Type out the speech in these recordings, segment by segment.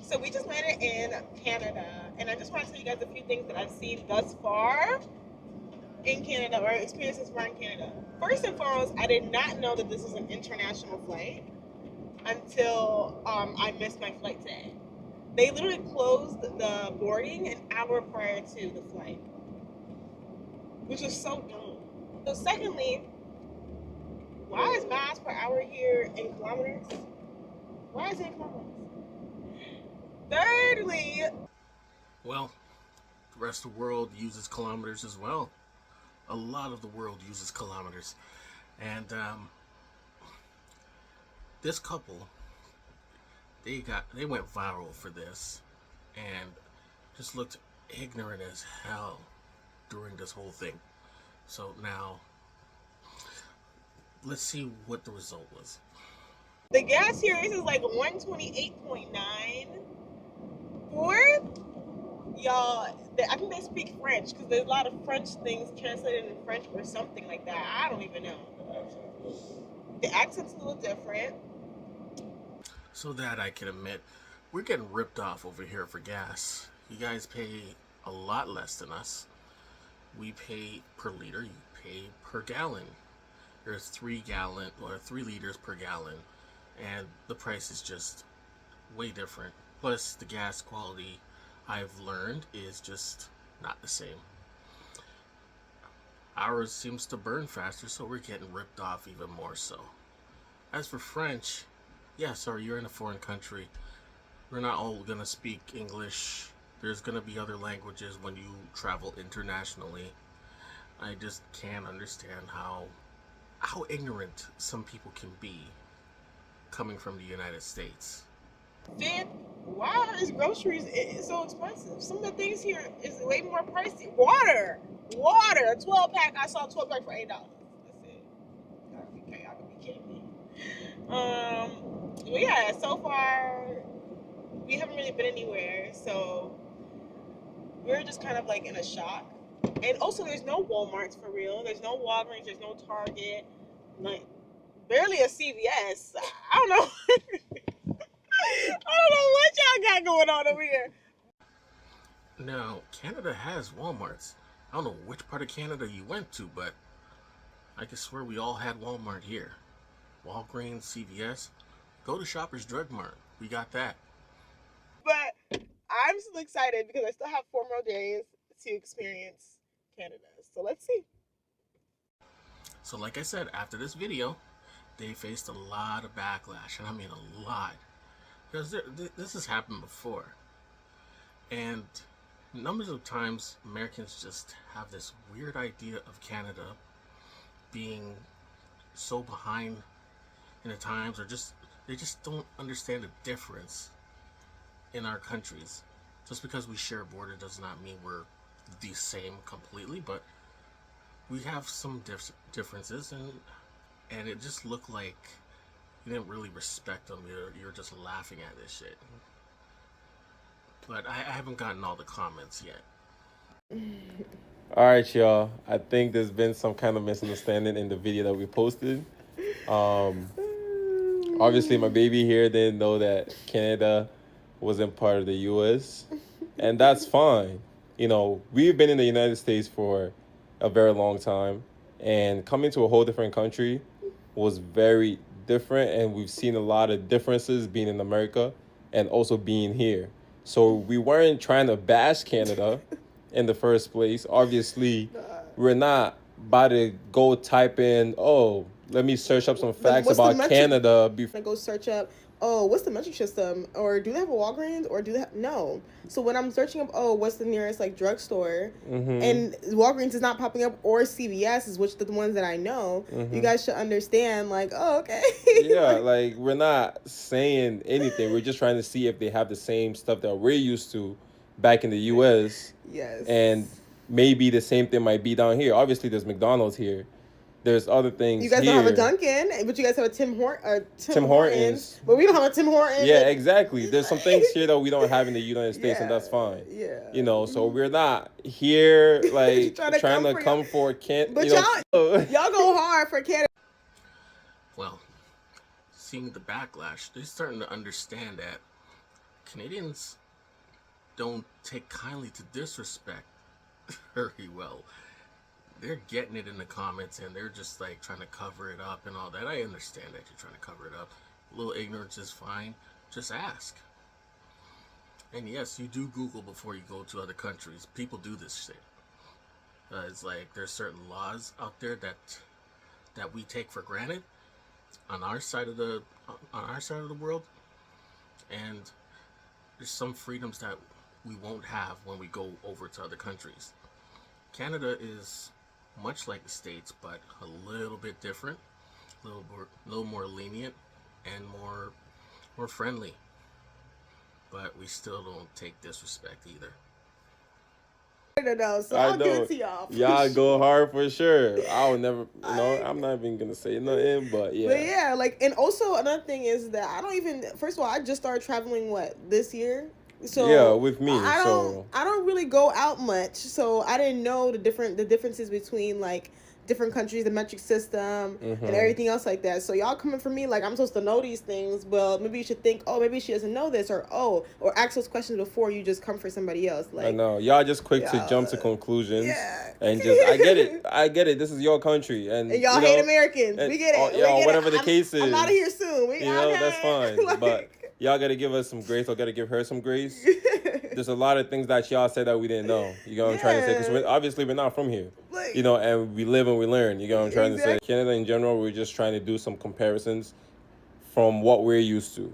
So we just landed in Canada, and I just want to tell you guys a few things that I've seen thus far in Canada or experiences around Canada. First and foremost, I did not know that this was an international flight until I missed my flight today. They literally closed the boarding an hour prior to the flight, which was so dumb. So, secondly, why is miles per hour here in kilometers? Why is it in kilometers? Thirdly, Well, the rest of the world uses kilometers as well. A lot of the world uses kilometers. And this couple, they went viral for this and just looked ignorant as hell during this whole thing. So now let's see what the result was. the gas here is like 128.9. Fourth, y'all, I think they speak French because there's a lot of French things translated in French or something like that. I don't even know. The accent's a little different. So that I can admit, we're getting ripped off over here for gas. You guys pay a lot less than us. We pay per liter, you pay per gallon. There's 3 gallon or 3 liters per gallon, and the price is just way different. Plus, the gas quality I've learned is just not the same. Ours seems to burn faster, so we're getting ripped off even more so. As for French, yeah, sorry, you're in a foreign country. We're not all gonna speak English. There's gonna be other languages when you travel internationally. I just can't understand how ignorant some people can be coming from the United States. Fifth, why is groceries so expensive? Some of the things here is way more pricey. Water, a 12 pack. I saw a 12 pack for $8. That's it. Y'all could be kidding me. But yeah, so far we haven't really been anywhere, so we're just kind of like in a shock. And also, there's no Walmarts for real. There's no Walgreens. There's no Target. Like barely a CVS. I don't know. I don't know what y'all got going on over here. Now, Canada has Walmarts. I don't know which part of Canada you went to, but I can swear we all had Walmart here. Walgreens, CVS. Go to Shoppers Drug Mart. We got that. But I'm still excited because I still have 4 more days to experience Canada. So let's see. So, like I said, after this video, they faced a lot of backlash, and I mean a lot. Because this has happened before. And numbers of times, Americans just have this weird idea of Canada being so behind in the times, or just they just don't understand the difference in our countries. Just because we share a border does not mean we're the same completely, but we have some differences, and it just looked like you didn't really respect them. You're just laughing at this shit. But I haven't gotten all the comments yet. All right, y'all. I think there's been some kind of misunderstanding in the video that we posted. Um, Obviously, my baby here didn't know that Canada wasn't part of the U.S., and that's fine. You know, we've been in the United States for a very long time, and coming to a whole different country was very different, and we've seen a lot of differences being in America and also being here. So we weren't trying to bash Canada in the first place. Obviously, we're not about to go type in, oh, let me search up some facts about Canada before. I go search up, oh, what's the metric system? Or do they have a Walgreens? Or do they have, no. So when I'm searching up, oh, what's the nearest like drugstore? And Walgreens is not popping up, or CVS is, which are the ones that I know. You guys should understand, like, oh, okay. Yeah, like we're not saying anything. We're just trying to see if they have the same stuff that we're used to back in the US. Yes. And maybe the same thing might be down here. Obviously, there's McDonald's here. There's other things. You guys here. don't have a Dunkin', but you guys have a Tim Tim Hortons. But we don't have a Tim Hortons. Yeah, exactly. There's some things here that we don't have in the United States, and that's fine. Yeah. You know, so we're not here like trying to come for Canada. But y'all go hard for Canada. Well, seeing the backlash, they're starting to understand that Canadians don't take kindly to disrespect very well. They're getting it in the comments and they're just like trying to cover it up and all that. I understand that you're trying to cover it up. A little ignorance is fine. Just ask. And yes, you do Google before you go to other countries. People do this shit. It's like there's certain laws out there that we take for granted on our side of the world, and there's some freedoms that we won't have when we go over to other countries. Canada is much like the States, but a little bit different, a little more lenient, and more friendly. But we still don't take disrespect either. No, so I'll give it to y'all. Y'all go hard for sure. I'll never, I'm not even gonna say nothing, but yeah. But yeah, like, and also another thing is that first of all, I just started traveling, this year? So yeah, with me. I don't really go out much, so I didn't know the differences between like different countries, the metric system, and everything else like that. So y'all coming from me like I'm supposed to know these things. Well, maybe you should think, oh, maybe she doesn't know this, or ask those questions before you just come for somebody else. Like, I know y'all just quick to jump to conclusions. Yeah. And just I get it. This is your country, and y'all hate Americans. We get it. Yeah, whatever the case is. I'm out of here soon. That's fine. Like, but y'all gotta give us some grace, or gotta give her some grace. There's a lot of things that y'all said that we didn't know. You know what I'm trying to say? Because obviously we're not from here. Like, and we live and we learn. You know what I'm trying to say? Canada in general, we're just trying to do some comparisons from what we're used to.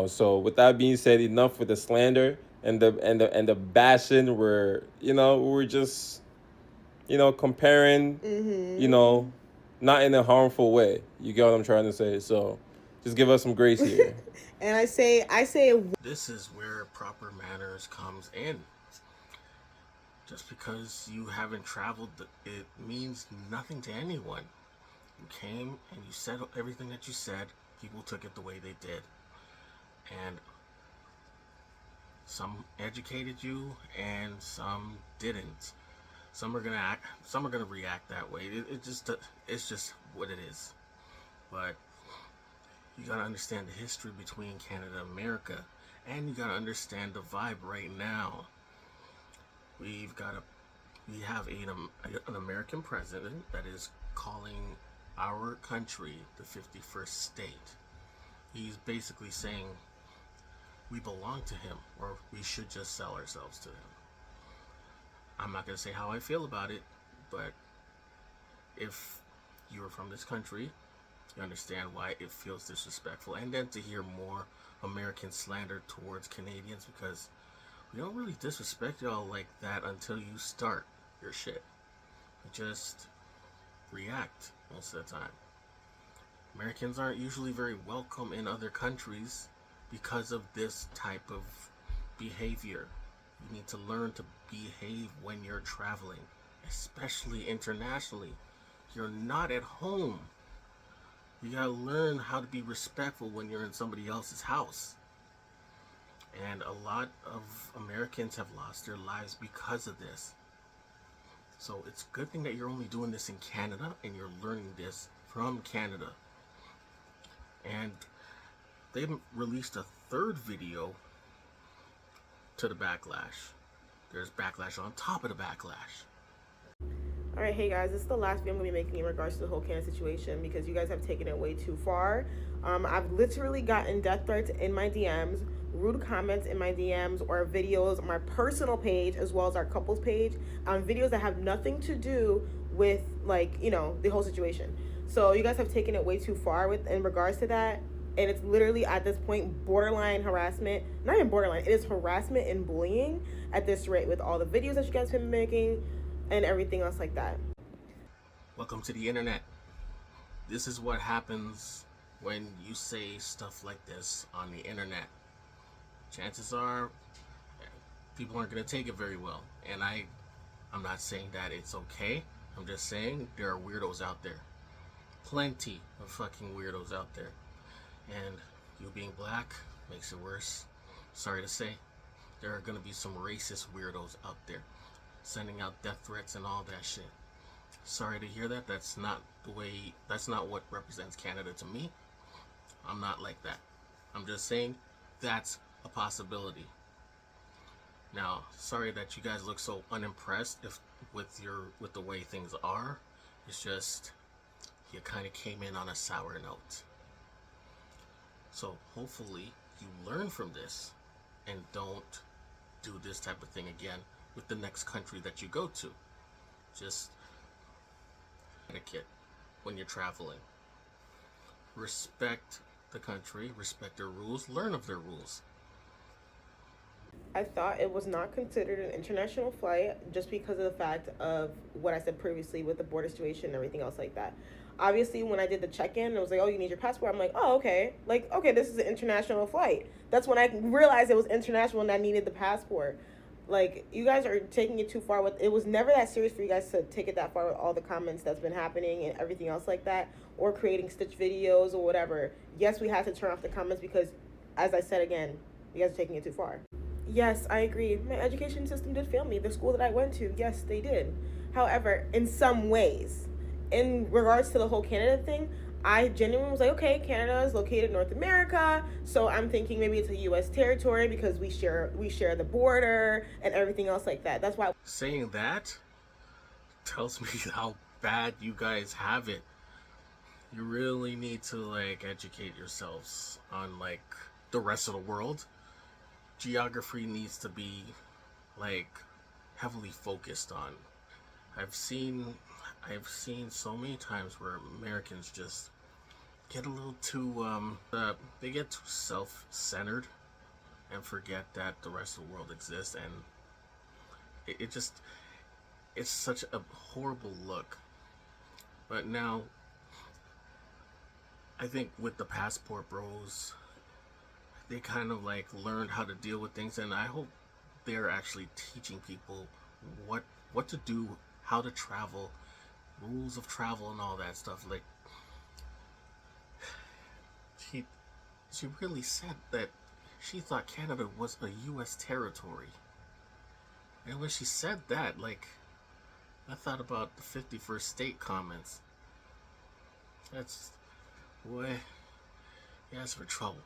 So with that being said, enough with the slander and the bashing. We're just comparing. Not in a harmful way. You get what I'm trying to say? So just give us some grace here. And I say this is where proper manners comes in. Just because you haven't traveled, it means nothing to anyone. You came and you said everything that you said. People took it the way they did. And some educated you and some didn't. Some are gonna react that way. It's just what it is. But you gotta understand the history between Canada and America, and you gotta understand the vibe right now. We have an American president that is calling our country the 51st state. He's basically saying we belong to him, or we should just sell ourselves to him. I'm not gonna say how I feel about it, but if you are from this country, you understand why it feels disrespectful. And then to hear more American slander towards Canadians, because we don't really disrespect y'all like that until you start your shit. You just react most of the time. Americans aren't usually very welcome in other countries because of this type of behavior. You need to learn to behave when you're traveling, especially internationally. You're not at home. You gotta learn how to be respectful when you're in somebody else's house. And a lot of Americans have lost their lives because of this. So it's a good thing that you're only doing this in Canada and you're learning this from Canada. And they released a third video to the backlash. There's backlash on top of the backlash. Alright, hey guys, this is the last video I'm going to be making in regards to the whole Canada situation because you guys have taken it way too far. I've literally gotten death threats in my DMs, rude comments in my DMs, or videos on my personal page as well as our couples page on videos that have nothing to do with, like, the whole situation. So you guys have taken it way too far in regards to that. And it's literally at this point borderline harassment. Not even borderline, it is harassment and bullying at this rate with all the videos that you guys have been making and everything else like that. Welcome to the internet. This is what happens when you say stuff like this on the internet. Chances are people aren't going to take it very well. And I'm not saying that it's okay. I'm just saying there are weirdos out there. Plenty of fucking weirdos out there. And you being black makes it worse. Sorry to say, there are going to be some racist weirdos out there sending out death threats and all that shit. Sorry to hear that. That's not what represents Canada to me. I'm not like that. I'm just saying that's a possibility. Now, sorry that you guys look so unimpressed with the way things are. It's just you kind of came in on a sour note. So hopefully you learn from this and don't do this type of thing again with the next country that you go to. Just etiquette when you're traveling. Respect the country, respect their rules, learn of their rules. I thought it was not considered an international flight just because of the fact of what I said previously with the border situation and everything else like that. Obviously, when I did the check-in, it was like, oh, you need your passport. I'm like, oh, okay. Like, okay, this is an international flight. That's when I realized it was international and I needed the passport. Like, you guys are taking it too far. It was never that serious for you guys to take it that far with all the comments that's been happening and everything else like that, or creating stitch videos or whatever. Yes, we had to turn off the comments because, as I said again, you guys are taking it too far. Yes, I agree. My education system did fail me. The school that I went to, yes, they did. However, in some ways, in regards to the whole Canada thing, I genuinely was like, okay, Canada is located in North America, so I'm thinking maybe it's a U.S. territory because we share the border and everything else like that. That's why. Saying that tells me how bad you guys have it. You really need to like educate yourselves on like the rest of the world. Geography needs to be like heavily focused on. I've seen so many times where Americans just get a little too they get too self-centered and forget that the rest of the world exists, and it's such a horrible look. But now I think with the passport bros, they kind of like learned how to deal with things, and I hope they're actually teaching people what to do, how to travel, rules of travel and all that stuff. Like she really said that she thought Canada was a US territory. And when she said that, like, I thought about the 51st state comments. That's, boy, yeah, that's for trouble.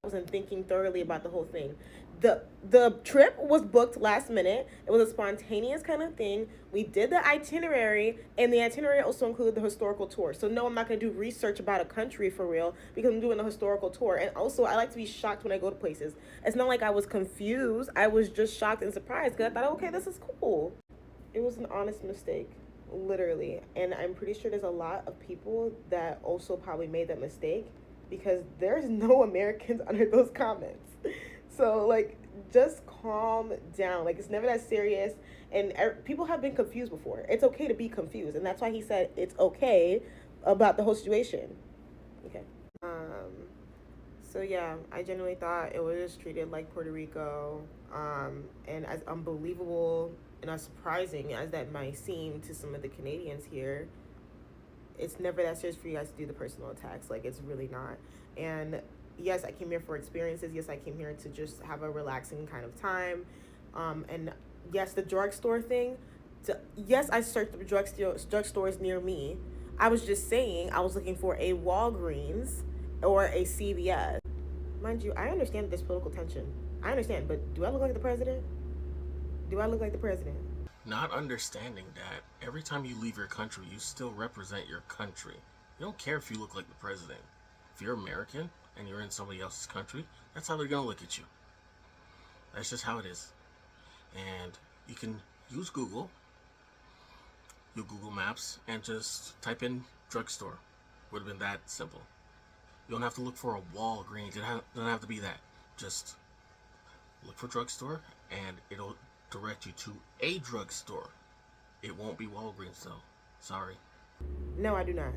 I wasn't thinking thoroughly about the whole thing. The trip was booked last minute. It was a spontaneous kind of thing. We did the itinerary, and the itinerary also included the historical tour. So no, I'm not going to do research about a country for real because I'm doing a historical tour. And also, I like to be shocked when I go to places. It's not like I was confused. I was just shocked and surprised because I thought, okay, this is cool. It was an honest mistake, literally. And I'm pretty sure there's a lot of people that also probably made that mistake, because there's no Americans under those comments. So, like, just calm down. Like, it's never that serious. And people have been confused before. It's okay to be confused. And that's why he said it's okay about the whole situation. Okay. So, yeah, I genuinely thought it was just treated like Puerto Rico. And as unbelievable and as surprising as that might seem to some of the Canadians here, it's never that serious for you guys to do the personal attacks. Like, it's really not. And yes, I came here for experiences. Yes, I came here to just have a relaxing kind of time. And yes, the drugstore thing. Yes, I searched the drugstores near me. I was just saying I was looking for a Walgreens or a CVS. Mind you, I understand this political tension. I understand, but do I look like the president? Do I look like the president? Not understanding that every time you leave your country, you still represent your country. You don't care if you look like the president. If you're American and you're in somebody else's country, that's how they're gonna look at you. That's just how it is. And you can use Google, your Google Maps, and just type in drugstore. Would have been that simple. You don't have to look for a Walgreens. It doesn't have to be that. Just look for drugstore, and it'll direct you to a drugstore. It won't be Walgreens though. Sorry. No, I do not.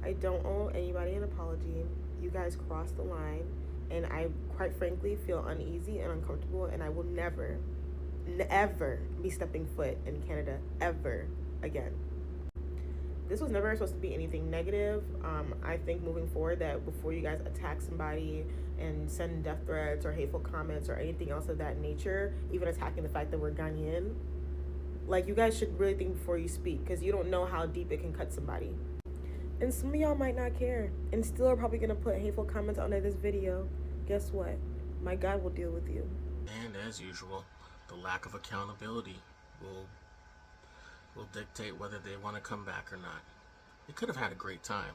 I don't owe anybody an apology. You guys crossed the line, and I quite frankly feel uneasy and uncomfortable, and I will never be stepping foot in Canada ever again. This was never supposed to be anything negative. I think moving forward that before you guys attack somebody and send death threats or hateful comments or anything else of that nature, even attacking the fact that we're Ghanaian, like, you guys should really think before you speak, because you don't know how deep it can cut somebody. And some of y'all might not care and still are probably going to put hateful comments under this video. guess what? My God will deal with you. And as usual, the lack of accountability will dictate whether they want to come back or not. They could have had a great time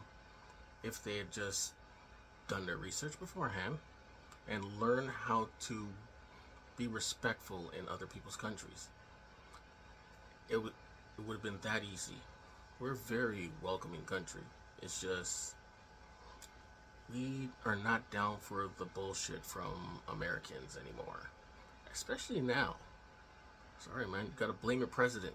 if they had just done their research beforehand and learn how to be respectful in other people's countries. It would have been that easy. We're a very welcoming country. It's just we are not down for the bullshit from Americans anymore. Especially now. Sorry, man. You gotta blame your president.